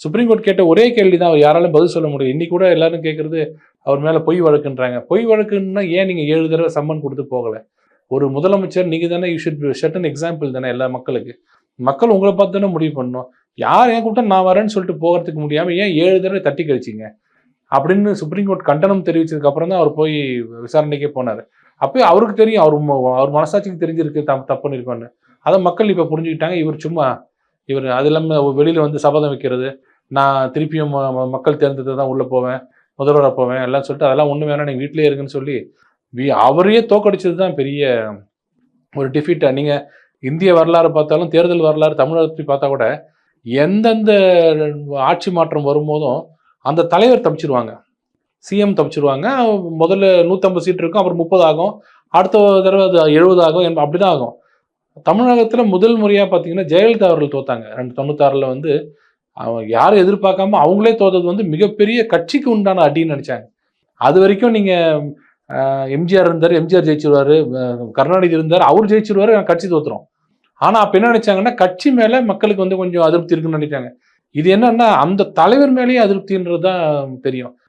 Supreme court கேட்ட ஒரே கேள்வி தான், அவர் யாராலும் பதில் சொல்ல முடியும். இன்னைக்கு கூட எல்லாரும் கேட்கறது அவர் மேல பொய் வழக்குன்றாங்க. பொய் வழக்குன்னா ஏன் நீங்க 7 தடவை சம்மன் கொடுத்து போகல? ஒரு முதலமைச்சர் நீங்க தானே, you should set an example தானே எல்லா மக்களுக்கு. மக்கள் உங்களை பார்த்து தானே முடிவு பண்ணணும். யார் ஏன் கூப்பிட்டா நான் வரேன்னு சொல்லிட்டு போகிறதுக்கு முடியாம ஏன் 7 தடவை தட்டி கழிச்சிங்க அப்படின்னு சுப்ரீம் கோர்ட் கண்டனம் தெரிவிச்சதுக்கு அப்புறம் தான் அவர் போய் விசாரணைக்கே போனார். அப்பயே அவருக்கு தெரியும், அவர் மனசாட்சிக்கு தெரிஞ்சிருக்கு தப்புன்னு இருக்குன்னு. அதை மக்கள் இப்போ புரிஞ்சுக்கிட்டாங்க. இவர் அது இல்லாமல் வெளியில் வந்து சபதம் வைக்கிறது, நான் திருப்பியும் மக்கள் தேர்ந்தெடுத்து தான் உள்ளே போவேன், முதல்வராக போவேன் எல்லாம் சொல்லிட்டு, அதெல்லாம் ஒன்றும் வேணாம் நீங்கள் வீட்டிலே இருக்குன்னு சொல்லி அவரையே தோக்கடிச்சது தான் பெரிய ஒரு டிஃபீட்டா. நீங்கள் இந்திய வரலாறு பார்த்தாலும் தேர்தல் வரலாறு தமிழகத்தை பார்த்தா கூட எந்தெந்த ஆட்சி மாற்றம் வரும்போதும் அந்த தலைவர் தப்பிச்சிருவாங்க, சிஎம் தப்பிச்சிருவாங்க. முதல்ல 150 சீட் இருக்கும், அப்புறம் 30 ஆகும், அடுத்த தடவை அது 70 ஆகும், அப்படிதான் ஆகும். தமிழகத்தில் முதல் முறையாக பார்த்தீங்கன்னா ஜெயலலிதா அவர்கள் தோத்தாங்க 96 வந்து. அவங்க யாரும் எதிர்பார்க்காம அவங்களே தோத்தது வந்து மிகப்பெரிய கட்சிக்கு உண்டான அடின்னு நினைச்சாங்க. அது வரைக்கும் நீங்க எம்ஜிஆர் இருந்தார், எம்ஜிஆர் ஜெயிச்சிருவாரு, கருணாநிதி இருந்தார், அவர் ஜெயிச்சிருவாரு, கட்சி தோத்துரும். ஆனா அப்ப என்ன நினைச்சாங்கன்னா கட்சி மேல மக்களுக்கு வந்து கொஞ்சம் அதிருப்தி இருக்குன்னு நினைச்சாங்க. இது என்னன்னா அந்த தலைவர் மேலேயே அதிருப்தின்றது தான் தெரியும்.